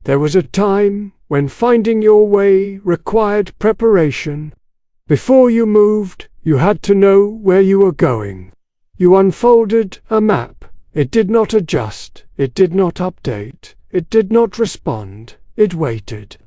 There was a time when finding your way required preparation. Before you moved, you had to know where you were going. You unfolded a map. It did not adjust, it did not update, it did not respond, it waited.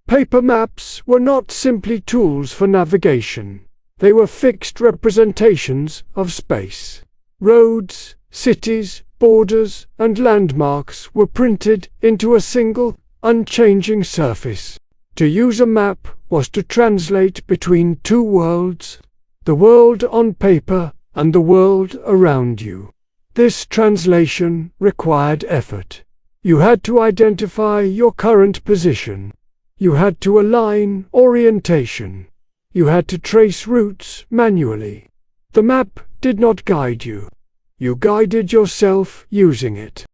Paper maps were not simply tools for navigation. They were fixed representations of space. Roads, cities, borders, and landmarks were printed into a single, unchanging surface. To use a map was to translate between two worlds, the world on paper and the world around you. This translation required effort. You had to identify your current position. You had to align orientation. You had to trace routes manually. The map did not guide you. You guided yourself using it.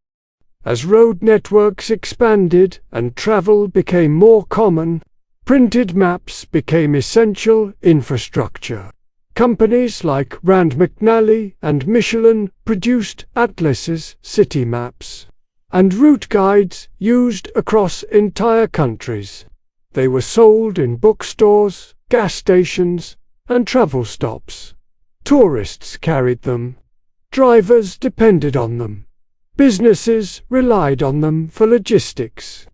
As road networks expanded and travel became more common, printed maps became essential infrastructure. Companies like Rand McNally and Michelin produced atlases, city maps, and route guides used across entire countries. They were sold in bookstores, gas stations, and travel stops. Tourists carried them. Drivers depended on them. Businesses relied on them for logistics.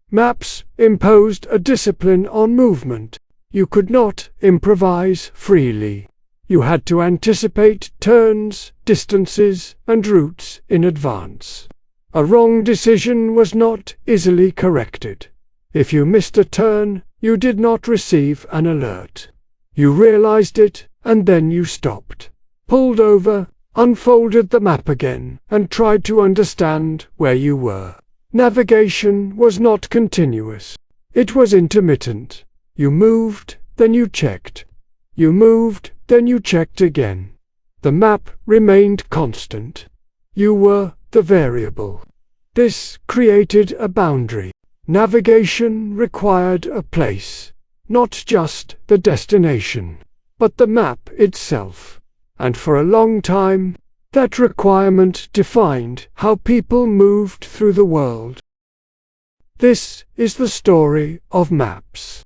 Maps imposed a discipline on movement. You could not improvise freely. You had to anticipate turns, distances, and routes in advance. A wrong decision was not easily corrected. If you missed a turn, you did not receive an alert. You realized it, and then you stopped, pulled over, unfolded the map again, and tried to understand where you were. Navigation was not continuous. It was intermittent. You moved, then you checked. You moved, then you checked again. The map remained constant. You were the variable. This created a boundary. Navigation required a place, not just the destination, but the map itself. And for a long time, that requirement defined how people moved through the world. This is the story of maps.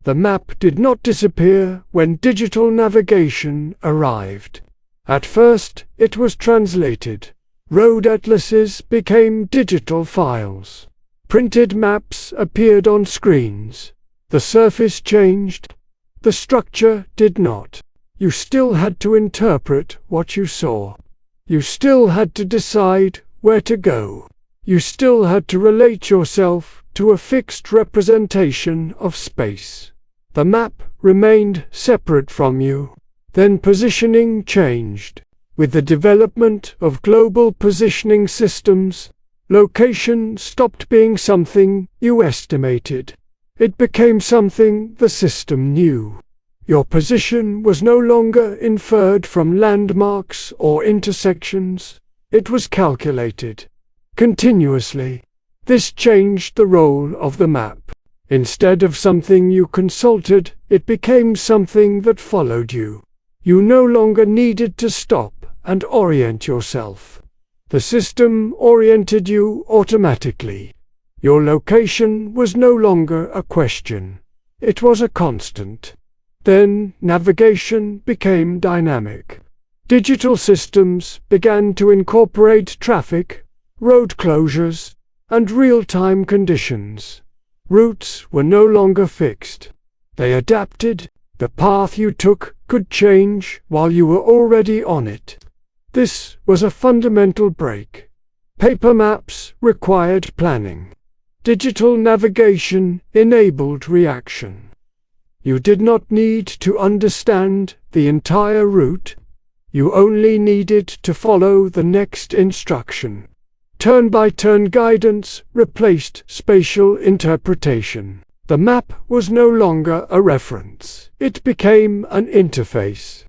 The map did not disappear when digital navigation arrived. At first, it was translated. Road atlases became digital files. Printed maps appeared on screens. The surface changed. The structure did not. You still had to interpret what you saw. You still had to decide where to go. You still had to relate yourself to a fixed representation of space. The map remained separate from you. Then positioning changed. With the development of global positioning systems, location stopped being something you estimated. It became something the system knew. Your position was no longer inferred from landmarks or intersections. It was calculated continuously. This changed the role of the map. Instead of something you consulted, it became something that followed you. You no longer needed to stop and orient yourself. The system oriented you automatically. Your location was no longer a question. It was a constant. Then navigation became dynamic. Digital systems began to incorporate traffic, road closures, and real-time conditions. Routes were no longer fixed. They adapted. The path you took could change while you were already on it. This was a fundamental break. Paper maps required planning. Digital navigation enabled reaction. You did not need to understand the entire route. You only needed to follow the next instruction. Turn-by-turn guidance replaced spatial interpretation. The map was no longer a reference. It became an interface.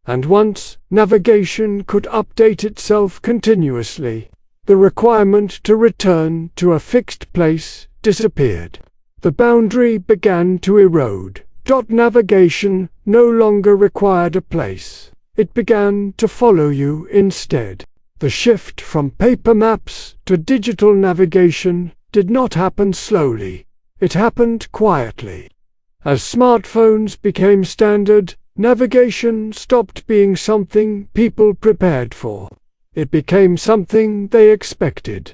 And once navigation could update itself continuously, the requirement to return to a fixed place disappeared. The boundary began to erode. Navigation no longer required a place. It began to follow you instead. The shift from paper maps to digital navigation did not happen slowly. It happened quietly. As smartphones became standard, navigation stopped being something people prepared for. It became something they expected.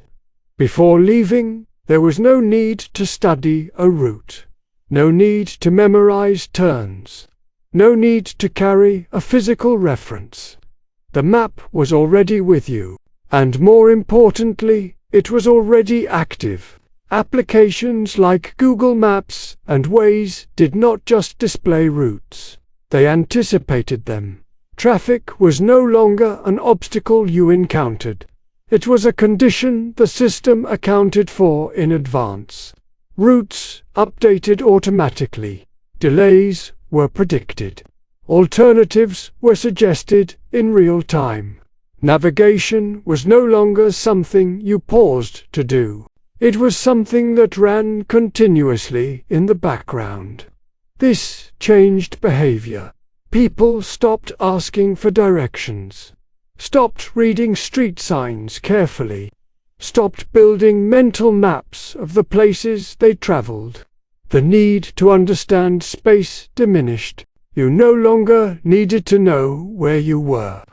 Before leaving, there was no need to study a route. No need to memorize turns. No need to carry a physical reference. The map was already with you, and more importantly, it was already active. Applications like Google Maps and Waze did not just display routes. They anticipated them. Traffic was no longer an obstacle you encountered. It was a condition the system accounted for in advance. Routes updated automatically. Delays were predicted. Alternatives were suggested in real time. Navigation was no longer something you paused to do. It was something that ran continuously in the background. This changed behavior. People stopped asking for directions, stopped reading street signs carefully, stopped building mental maps of the places they traveled. The need to understand space diminished. You no longer needed to know where you were,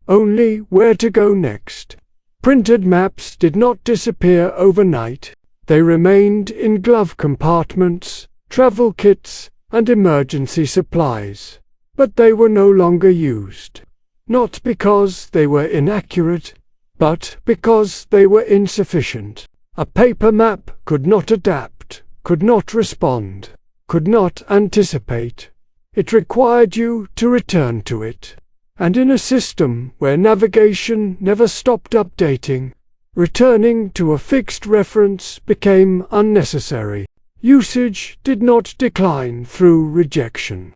only where to go next. Printed maps did not disappear overnight. They remained in glove compartments, travel kits, and emergency supplies. But they were no longer used. Not because they were inaccurate, but because they were insufficient. A paper map could not adapt, could not respond, could not anticipate. It required you to return to it. And in a system where navigation never stopped updating, returning to a fixed reference became unnecessary. Usage did not decline through rejection.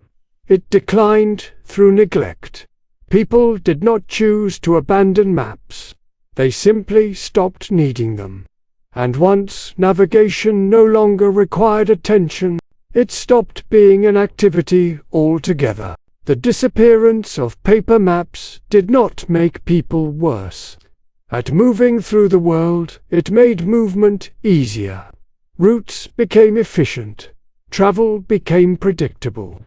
It declined through neglect. People did not choose to abandon maps. They simply stopped needing them. And once navigation no longer required attention, it stopped being an activity altogether. The disappearance of paper maps did not make people worse. At moving through the world, it made movement easier. Routes became efficient. Travel became predictable.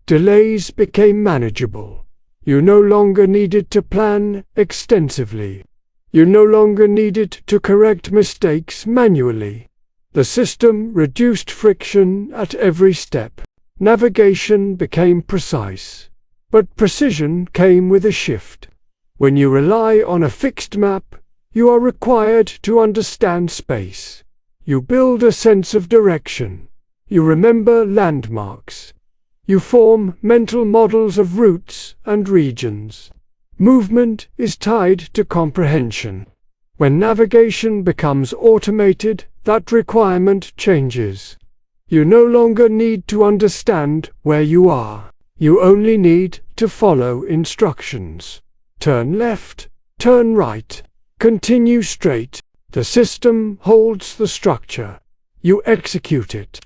Delays became manageable. You no longer needed to plan extensively. You no longer needed to correct mistakes manually. The system reduced friction at every step. Navigation became precise. But precision came with a shift. When you rely on a fixed map, you are required to understand space. You build a sense of direction. You remember landmarks. You form mental models of routes and regions. Movement is tied to comprehension. When navigation becomes automated, that requirement changes. You no longer need to understand where you are. You only need to follow instructions. Turn left, turn right, continue straight. The system holds the structure. You execute it.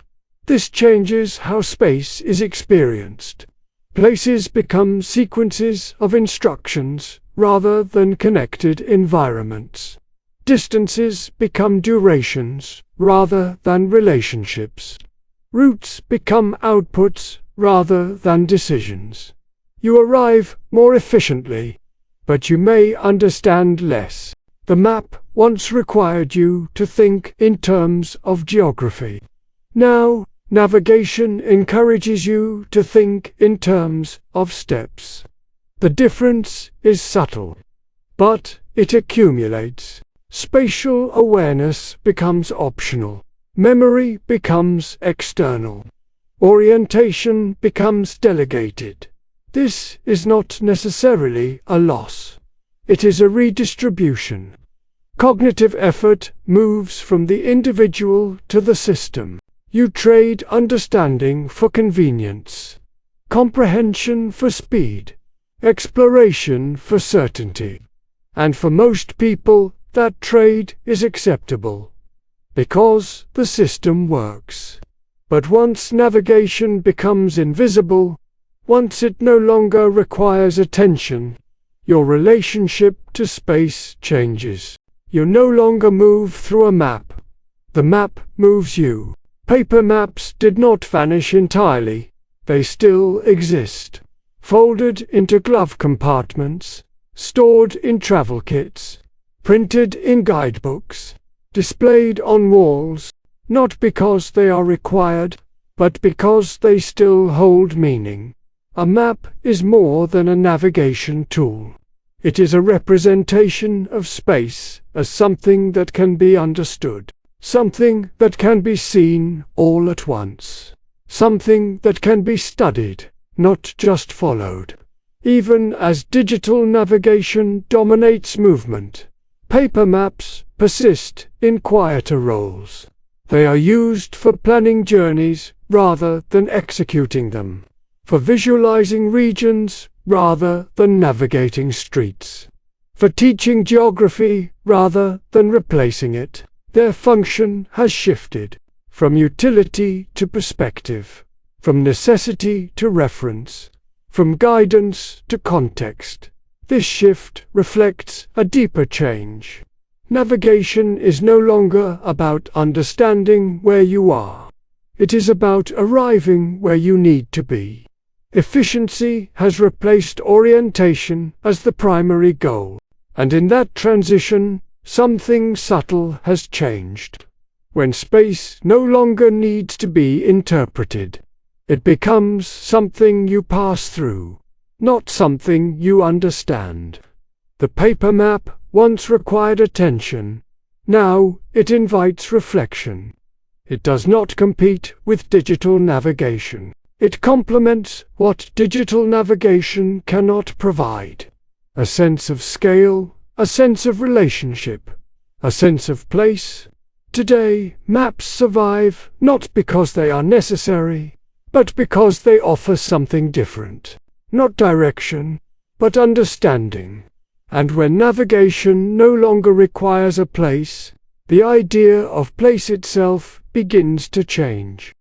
This changes how space is experienced. Places become sequences of instructions rather than connected environments. Distances become durations rather than relationships. Routes become outputs rather than decisions. You arrive more efficiently, but you may understand less. The map once required you to think in terms of geography. Now, navigation encourages you to think in terms of steps. The difference is subtle, but it accumulates. Spatial awareness becomes optional. Memory becomes external. Orientation becomes delegated. This is not necessarily a loss. It is a redistribution. Cognitive effort moves from the individual to the system. You trade understanding for convenience, comprehension for speed, exploration for certainty. And for most people, that trade is acceptable, because the system works. But once navigation becomes invisible, once it no longer requires attention, your relationship to space changes. You no longer move through a map. The map moves you. Paper maps did not vanish entirely. They still exist. Folded into glove compartments, stored in travel kits, printed in guidebooks, displayed on walls, not because they are required, but because they still hold meaning. A map is more than a navigation tool. It is a representation of space as something that can be understood, something that can be seen all at once, something that can be studied, not just followed. Even as digital navigation dominates movement, paper maps persist in quieter roles. They are used for planning journeys rather than executing them, for visualizing regions rather than navigating streets, for teaching geography rather than replacing it. Their function has shifted from utility to perspective, from necessity to reference, from guidance to context. This shift reflects a deeper change. Navigation is no longer about understanding where you are. It is about arriving where you need to be. Efficiency has replaced orientation as the primary goal, and in that transition, something subtle has changed. When space no longer needs to be interpreted, it becomes something you pass through, not something you understand. The paper map once required attention. Now it invites reflection. It does not compete with digital navigation. It complements what digital navigation cannot provide: a sense of scale, a sense of relationship, a sense of place. Today, maps survive not because they are necessary, but because they offer something different. Not direction, but understanding. And when navigation no longer requires a place, the idea of place itself begins to change.